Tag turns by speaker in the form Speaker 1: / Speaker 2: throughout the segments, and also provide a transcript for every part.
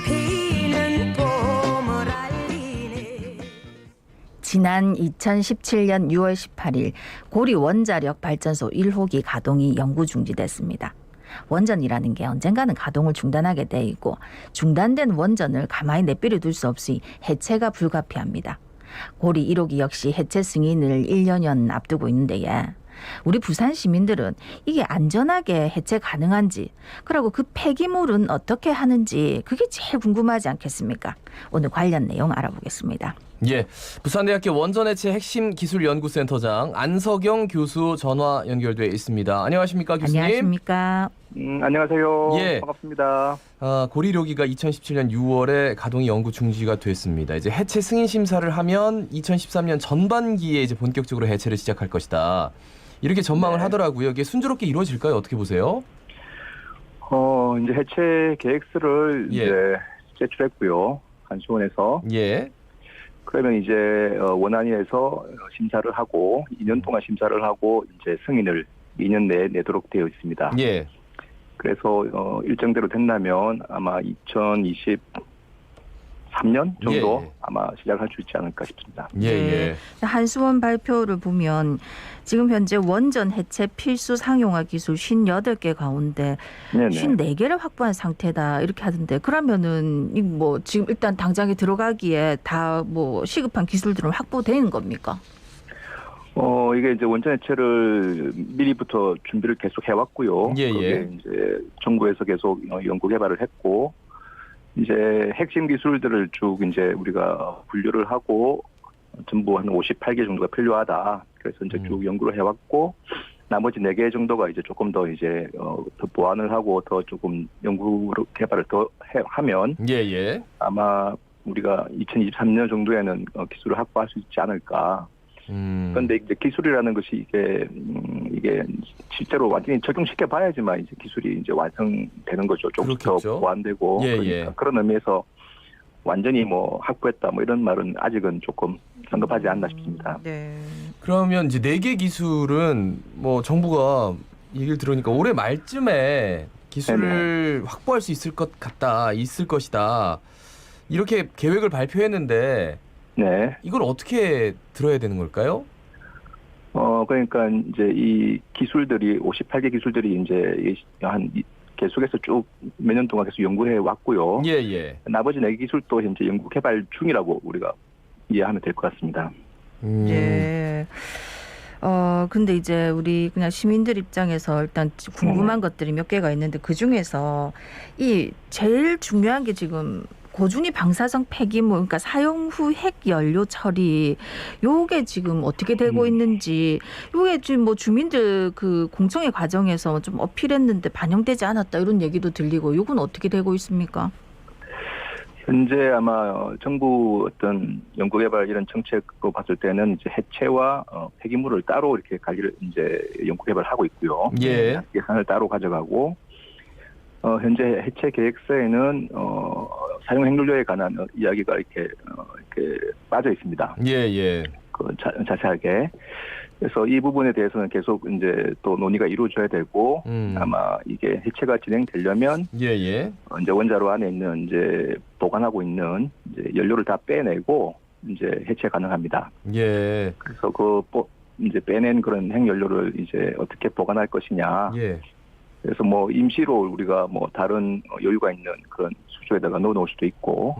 Speaker 1: 피는 봄을 알리네.
Speaker 2: 지난 2017년 6월 18일 고리 원자력 발전소 1호기 가동이 영구 중지됐습니다. 원전이라는 게 언젠가는 가동을 중단하게 돼 있고 중단된 원전을 가만히 내버려 둘 수 없이 해체가 불가피합니다. 고리 1호기 역시 해체 승인을 1년여 앞두고 있는데 우리 부산 시민들은 이게 안전하게 해체 가능한지 그리고 그 폐기물은 어떻게 하는지 그게 제일 궁금하지 않겠습니까? 오늘 관련 내용 알아보겠습니다.
Speaker 3: 예, 부산대학교 원전해체 핵심기술연구센터장 안석영 교수 전화 연결돼 있습니다. 안녕하십니까, 교수님?
Speaker 2: 안녕하십니까?
Speaker 4: 안녕하세요.
Speaker 3: 예.
Speaker 4: 반갑습니다.
Speaker 3: 고리 1호기가 2017년 6월에 가동이 영구 중지가 됐습니다. 이제 해체 승인 심사를 하면 2013년 전반기에 이제 본격적으로 해체를 시작할 것이다. 이렇게 전망을 하더라고요. 이게 순조롭게 이루어질까요? 어떻게 보세요?
Speaker 4: 이제 해체 계획서를
Speaker 3: 예.
Speaker 4: 이제 제출했고요. 한수원에서.
Speaker 3: 예.
Speaker 4: 그러면 이제 원안위에서 심사를 하고 2년 동안 심사를 하고 이제 승인을 2년 내에 내도록 되어 있습니다.
Speaker 3: 예.
Speaker 4: 그래서 일정대로 된다면 아마 2023년 정도
Speaker 3: 예.
Speaker 4: 아마 시작할 수 있지 않을까 싶습니다.
Speaker 3: 예, 예.
Speaker 2: 한수원 발표를 보면 지금 현재 원전 해체 필수 상용화 기술 58개 가운데
Speaker 4: 네네.
Speaker 2: 54개를 확보한 상태다 이렇게 하던데 그러면은 뭐 지금 일단 당장에 들어가기에 다 뭐 시급한 기술들은 확보되는 겁니까?
Speaker 4: 이게 이제 원전 해체를 미리부터 준비를 계속 해왔고요.
Speaker 3: 예,
Speaker 4: 그게
Speaker 3: 예.
Speaker 4: 이제 정부에서 계속 연구 개발을 했고, 이제 핵심 기술들을 쭉 이제 우리가 분류를 하고 전부 한 58개 정도가 필요하다. 그래서 이제 쭉 연구를 해왔고, 나머지 4개 정도가 이제 조금 더 이제 더 보완을 하고 더 조금 연구 개발을 더 하면
Speaker 3: 예, 예.
Speaker 4: 아마 우리가 2023년 정도에는 기술을 확보할 수 있지 않을까. 그런데 이제 기술이라는 것이 이게 실제로 완전히 적용시켜 봐야지만 이제 기술이 이제 완성되는 거죠. 조금 더
Speaker 3: 그렇겠죠.
Speaker 4: 보완되고.
Speaker 3: 예,
Speaker 4: 그러니까
Speaker 3: 예.
Speaker 4: 그런 의미에서 완전히 뭐 확보했다 뭐 이런 말은 아직은 조금 성급하지 않나 싶습니다.
Speaker 2: 네.
Speaker 3: 그러면 이제 4개 기술은 뭐 정부가 얘기를 들으니까 올해 말쯤에 기술을 확보할 수 있을 것 같다, 있을 것이다. 이렇게 계획을 발표했는데
Speaker 4: 네.
Speaker 3: 이걸 어떻게 들어야 되는 걸까요?
Speaker 4: 그러니까 이제 이 기술들이 58개 기술들이 이제 한 계속해서 쭉 몇 년 동안 계속 연구해 왔고요.
Speaker 3: 예, 예.
Speaker 4: 나머지 4개 기술도 현재 연구 개발 중이라고 우리가 이해하면 될 것 같습니다.
Speaker 2: 예. 근데 이제 우리 그냥 시민들 입장에서 일단 궁금한 것들이 몇 개가 있는데 그 중에서 이 제일 중요한 게 지금 고준위 방사성 폐기물, 그러니까 사용 후 핵 연료 처리, 요게 지금 어떻게 되고 있는지, 요게 지금 뭐 주민들 그 공청회 과정에서 좀 어필했는데 반영되지 않았다 이런 얘기도 들리고, 요건 어떻게 되고 있습니까?
Speaker 4: 현재 아마 정부 어떤 연구개발 이런 정책으로 봤을 때는 이제 해체와 폐기물을 따로 이렇게 관리를 이제 연구개발하고 있고요.
Speaker 3: 예.
Speaker 4: 예산을 따로 가져가고 현재 해체 계획서에는 사용 행률료에 관한 이야기가 이렇게 빠져 있습니다.
Speaker 3: 예, 예.
Speaker 4: 자세하게. 그래서 이 부분에 대해서는 계속 이제 또 논의가 이루어져야 되고 아마 이게 해체가 진행되려면
Speaker 3: 예, 예.
Speaker 4: 이제 원자로 안에 있는 이제 보관하고 있는 이제 연료를 다 빼내고 이제 해체 가능합니다.
Speaker 3: 예.
Speaker 4: 그래서 이제 빼낸 그런 핵연료를 이제 어떻게 보관할 것이냐.
Speaker 3: 예.
Speaker 4: 그래서 뭐 임시로 우리가 뭐 다른 여유가 있는 그런 수조에다가 넣어놓을 수도 있고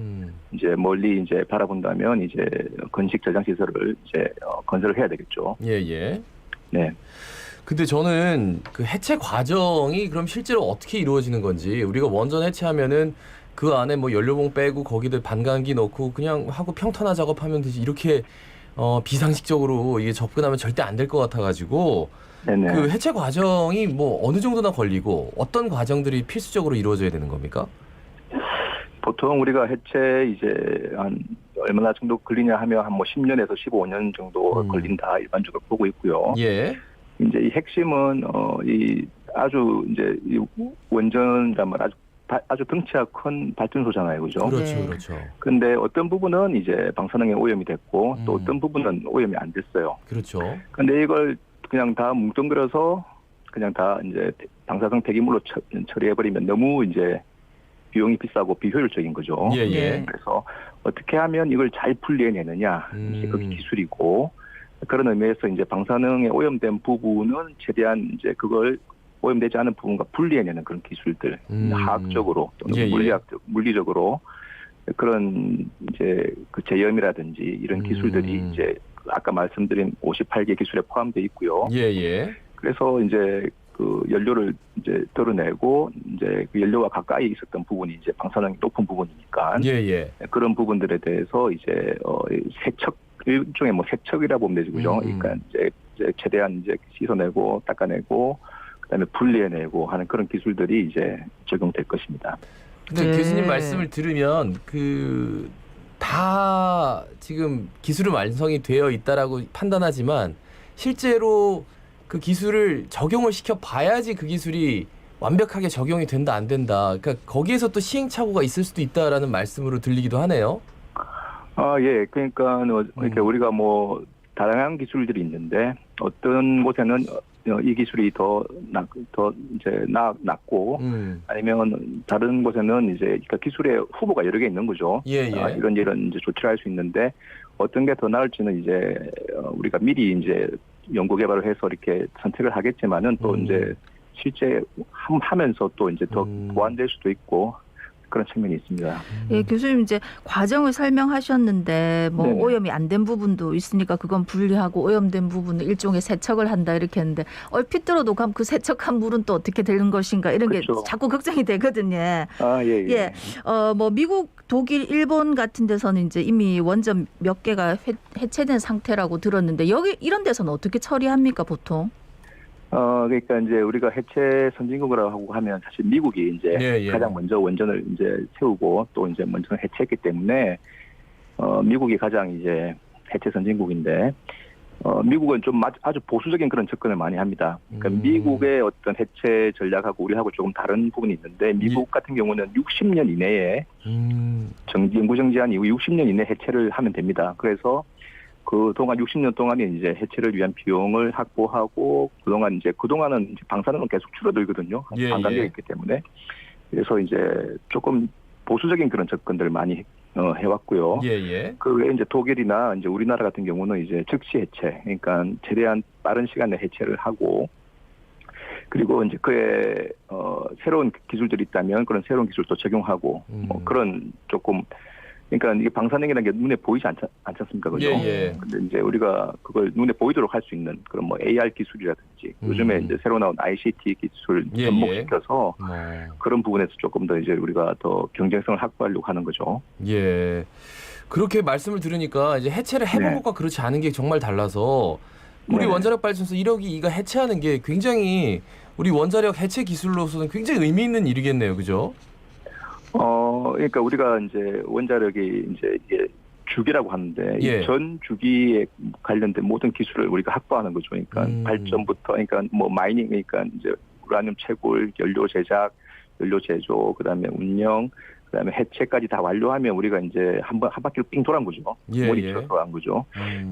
Speaker 4: 이제 멀리 이제 바라본다면 이제 건식 저장 시설을 이제 건설을 해야 되겠죠.
Speaker 3: 예, 예.
Speaker 4: 네.
Speaker 3: 근데 저는 그 해체 과정이 그럼 실제로 어떻게 이루어지는 건지, 우리가 원전 해체하면은 그 안에 뭐 연료봉 빼고 거기들 반감기 넣고 그냥 하고 평탄화 작업하면 되지, 이렇게 비상식적으로 이게 접근하면 절대 안 될 것 같아가지고
Speaker 4: 네네.
Speaker 3: 그 해체 과정이 뭐 어느 정도나 걸리고 어떤 과정들이 필수적으로 이루어져야 되는 겁니까?
Speaker 4: 보통 우리가 해체 이제 한 얼마나 정도 걸리냐 하면 한 뭐 10년에서 15년 정도 걸린다 일반적으로 보고 있고요.
Speaker 3: 예.
Speaker 4: 이제 이 핵심은 이 아주 이제 이 원전이란 말 아주 덩치가 큰 발전소잖아요, 그죠?
Speaker 3: 그렇죠,
Speaker 2: 네.
Speaker 3: 그렇죠.
Speaker 4: 근데 어떤 부분은 이제 방사능에 오염이 됐고 또 어떤 부분은 오염이 안 됐어요.
Speaker 3: 그렇죠.
Speaker 4: 근데 이걸 그냥 다 뭉뚱그려서 그냥 다 이제 방사성 폐기물로 처리해버리면 너무 이제 비용이 비싸고 비효율적인 거죠.
Speaker 3: 예, 예.
Speaker 2: 네.
Speaker 4: 그래서 어떻게 하면 이걸 잘 분리해내느냐 이제 그게 기술이고 그런 의미에서 이제 방사능에 오염된 부분은 최대한 이제 그걸 오염되지 않은 부분과 분리해내는 그런 기술들 화학적으로 또는
Speaker 3: 예, 예.
Speaker 4: 물리적으로 그런 이제 그 제염이라든지 이런 기술들이 이제 아까 말씀드린 58개 기술에 포함되어 있고요.
Speaker 3: 예, 예.
Speaker 4: 그래서 이제 그 연료를 이제 덜어내고 이제 그 연료와 가까이 있었던 부분이 이제 방사능이 높은 부분이니까
Speaker 3: 예, 예.
Speaker 4: 그런 부분들에 대해서 이제 세척 일종의 뭐 세척이라 보면 되죠, 그죠? 그러니까 이제 최대한 이제 씻어내고 닦아내고 그다음에 분리해내고 하는 그런 기술들이 이제 적용될 것입니다.
Speaker 3: 근데
Speaker 2: 네.
Speaker 3: 교수님 말씀을 들으면 그 다 지금 기술은 완성이 되어 있다라고 판단하지만 실제로 그 기술을 적용을 시켜 봐야지 그 기술이 완벽하게 적용이 된다 안 된다. 그러니까 거기에서 또 시행착오가 있을 수도 있다라는 말씀으로 들리기도 하네요.
Speaker 4: 예. 그러니까 이렇게 우리가 뭐 다양한 기술들이 있는데 어떤 곳에는 이 기술이 더 이제 낫고 아니면 다른 곳에는 이제 그러니까 기술의 후보가 여러 개 있는 거죠.
Speaker 3: 예, 예.
Speaker 4: 이런 이제 조치를 할 수 있는데 어떤 게 더 나을지는 이제 우리가 미리 이제 연구 개발을 해서 이렇게 선택을 하겠지만은 또 이제 실제 하면서 또 이제 더 보완될 수도 있고 그런 측면이 있습니다.
Speaker 2: 예, 교수님 이제 과정을 설명하셨는데 뭐
Speaker 4: 네네.
Speaker 2: 오염이 안 된 부분도 있으니까 그건 분리하고 오염된 부분은 일종의 세척을 한다 이렇게 했는데 얼핏 들어도 그럼 그 세척한 물은 또 어떻게 되는 것인가 이런
Speaker 4: 그렇죠.
Speaker 2: 게 자꾸 걱정이 되거든요.
Speaker 4: 예.
Speaker 2: 예, 뭐 미국, 독일, 일본 같은 데서는 이제 이미 원전 몇 개가 해체된 상태라고 들었는데 여기 이런 데서는 어떻게 처리합니까 보통?
Speaker 4: 그러니까 이제 우리가 해체 선진국이라고 하면 사실 미국이 이제
Speaker 3: 예, 예.
Speaker 4: 가장 먼저 원전을 이제 세우고 또 이제 원전을 해체했기 때문에 미국이 가장 이제 해체 선진국인데 미국은 좀 아주 보수적인 그런 접근을 많이 합니다. 그러니까 미국의 어떤 해체 전략하고 우리하고 조금 다른 부분이 있는데 미국 같은 경우는 60년 이내에 연구 정지한 이후 60년 이내 해체를 하면 됩니다. 그래서 그동안 60년 동안에 이제 해체를 위한 비용을 확보하고 그동안은 이제 방사능은 계속 줄어들거든요.
Speaker 3: 예,
Speaker 4: 관광객이
Speaker 3: 예.
Speaker 4: 있기 때문에. 그래서 이제 조금 보수적인 그런 접근들을 많이 해왔고요.
Speaker 3: 예, 예.
Speaker 4: 그 외에 이제 독일이나 이제 우리나라 같은 경우는 이제 즉시 해체, 그러니까 최대한 빠른 시간에 해체를 하고 그리고 이제 그에 새로운 기술들이 있다면 그런 새로운 기술도 적용하고 그런 조금 그러니까 이게 방사능이라는 게 눈에 보이지 않지 않습니까, 그죠?
Speaker 3: 예.
Speaker 4: 근데 이제 우리가 그걸 눈에 보이도록 할 수 있는 그런 뭐 AR 기술이라든지 요즘에 이제 새로 나온 ICT 기술
Speaker 3: 예,
Speaker 4: 접목시켜서
Speaker 3: 예.
Speaker 4: 그런 부분에서 조금 더 이제 우리가 더 경쟁성을 확보하려고 하는 거죠.
Speaker 3: 예. 그렇게 말씀을 들으니까 이제 해체를 해본
Speaker 4: 네.
Speaker 3: 것과 그렇지 않은 게 정말 달라서 우리
Speaker 4: 네.
Speaker 3: 원자력 발전소 1호기 2가 해체하는 게 굉장히 우리 원자력 해체 기술로서는 굉장히 의미 있는 일이겠네요. 그죠?
Speaker 4: 그러니까 우리가 이제 원자력이 이제 이게 주기라고 하는데
Speaker 3: 예.
Speaker 4: 이 전 주기에 관련된 모든 기술을 우리가 확보하는 거죠. 그러니까 발전부터 그러니까 뭐 마이닝 그러니까 이제 우라늄 채굴, 연료 제작, 연료 제조, 그다음에 운영, 그다음에 해체까지 다 완료하면 우리가 이제 한 바퀴를 삥 돌아간 거죠.
Speaker 3: 예,
Speaker 4: 머리
Speaker 3: 예.
Speaker 4: 돌아간 거죠.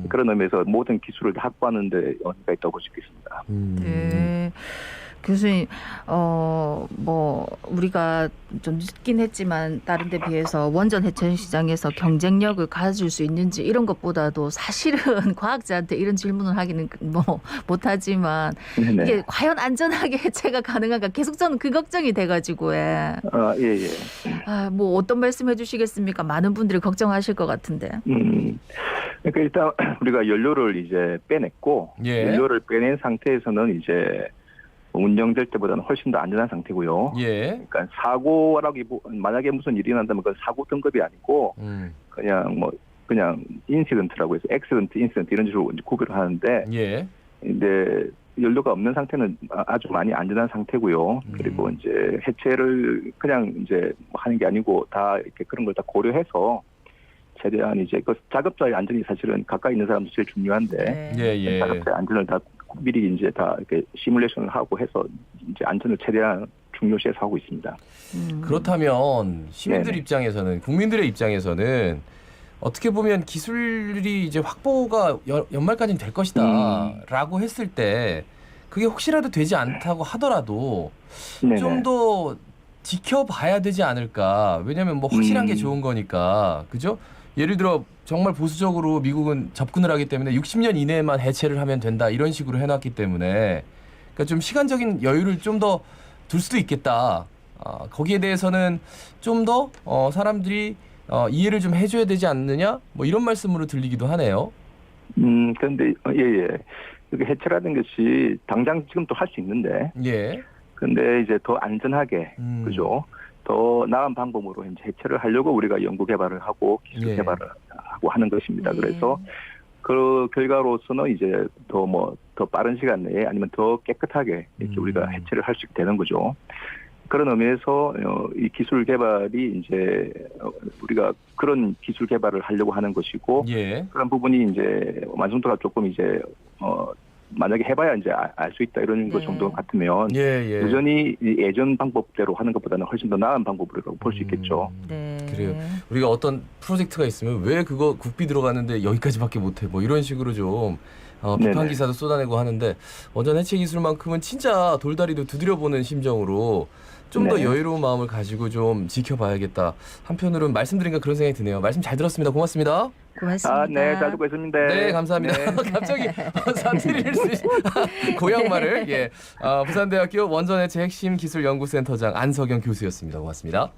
Speaker 4: 그런 의미에서 모든 기술을 다 확보하는 데 의미가 있다고 볼 수 있겠습니다.
Speaker 2: 네. 교수님, 뭐 우리가 좀 늦긴 했지만 다른 데 비해서 원전 해체 시장에서 경쟁력을 가질 수 있는지 이런 것보다도 사실은 과학자한테 이런 질문을 하기는 뭐 못하지만
Speaker 4: 네네.
Speaker 2: 이게 과연 안전하게 해체가 가능한가 계속 저는 그 걱정이 돼가지고
Speaker 4: 예.
Speaker 2: 뭐 어떤 말씀 해주시겠습니까? 많은 분들이 걱정하실 것 같은데.
Speaker 4: 그러니까 일단 우리가 연료를 이제 빼냈고
Speaker 3: 예.
Speaker 4: 연료를 빼낸 상태에서는 이제 운영될 때보다는 훨씬 더 안전한 상태고요.
Speaker 3: 예.
Speaker 4: 그러니까 사고라고 만약에 무슨 일이 난다면 그건 사고 등급이 아니고 그냥 인시던트라고 해서 액시던트, 인시던트 이런 식으로 이제 구별을 하는데
Speaker 3: 예.
Speaker 4: 근데 연료가 없는 상태는 아주 많이 안전한 상태고요. 그리고 이제 해체를 그냥 이제 하는 게 아니고 다 이렇게 그런 걸 다 고려해서 최대한 이제 그 작업자의 안전이 사실은 가까이 있는 사람도 제일 중요한데
Speaker 3: 예.
Speaker 4: 작업자의 안전을 다 미리 이제 다 이렇게 시뮬레이션을 하고 해서 이제 안전을 최대한 중요시해서 하고 있습니다.
Speaker 3: 그렇다면 시민들
Speaker 4: 네네.
Speaker 3: 입장에서는 국민들의 입장에서는 어떻게 보면 기술이 이제 확보가 연말까지는 될 것이다라고 했을 때 그게 혹시라도 되지 않다고 하더라도
Speaker 4: 네네.
Speaker 3: 좀 더 지켜봐야 되지 않을까. 왜냐하면 뭐 확실한 게
Speaker 4: 음.
Speaker 3: 좋은 거니까. 그죠? 예를 들어 정말 보수적으로 미국은 접근을 하기 때문에 60년 이내에만 해체를 하면 된다. 이런 식으로 해놨기 때문에 그러니까 좀 시간적인 여유를 좀 더 둘 수도 있겠다. 거기에 대해서는 좀 더 사람들이 이해를 좀 해줘야 되지 않느냐? 뭐 이런 말씀으로 들리기도 하네요.
Speaker 4: 그런데 예. 이게 해체라는 것이 당장 지금 또 할 수 있는데,
Speaker 3: 예.
Speaker 4: 근데 이제 더 안전하게, 그죠? 더 나은 방법으로 이제 해체를 하려고 우리가 연구 개발을 하고 기술
Speaker 3: 예.
Speaker 4: 개발을 하고 하는 것입니다.
Speaker 2: 예.
Speaker 4: 그래서 그 결과로서는 이제 더 빠른 시간 내에 아니면 더 깨끗하게 이렇게 우리가 해체를 할 수 있게 되는 거죠. 그런 의미에서 이 기술 개발이 이제 우리가 그런 기술 개발을 하려고 하는 것이고
Speaker 3: 예.
Speaker 4: 그런 부분이 이제 완성도가 조금 이제 만약에 해봐야 이제 알 수 있다 이런 것
Speaker 2: 네.
Speaker 4: 정도 같으면
Speaker 3: 예.
Speaker 4: 여전히 이 예전 방법대로 하는 것보다는 훨씬 더 나은 방법으로 볼 수 있겠죠.
Speaker 2: 네.
Speaker 3: 그래요. 우리가 어떤 프로젝트가 있으면 왜 그거 국비 들어갔는데 여기까지밖에 못해 뭐 이런 식으로 좀 비판
Speaker 4: 네네.
Speaker 3: 기사도 쏟아내고 하는데 원전 해체 기술만큼은 진짜 돌다리도 두드려보는 심정으로 좀 더
Speaker 4: 네.
Speaker 3: 여유로운 마음을 가지고 좀 지켜봐야겠다. 한편으로는 말씀드린가 그런 생각이 드네요. 말씀 잘 들었습니다. 고맙습니다.
Speaker 2: 고맙습니다.
Speaker 4: 네, 잘 듣고 있습니다.
Speaker 3: 네, 감사합니다.
Speaker 4: 네.
Speaker 3: 갑자기 사투리를 고향말을 부산대학교 원전해체 핵심기술연구센터장 안석영 교수였습니다. 고맙습니다.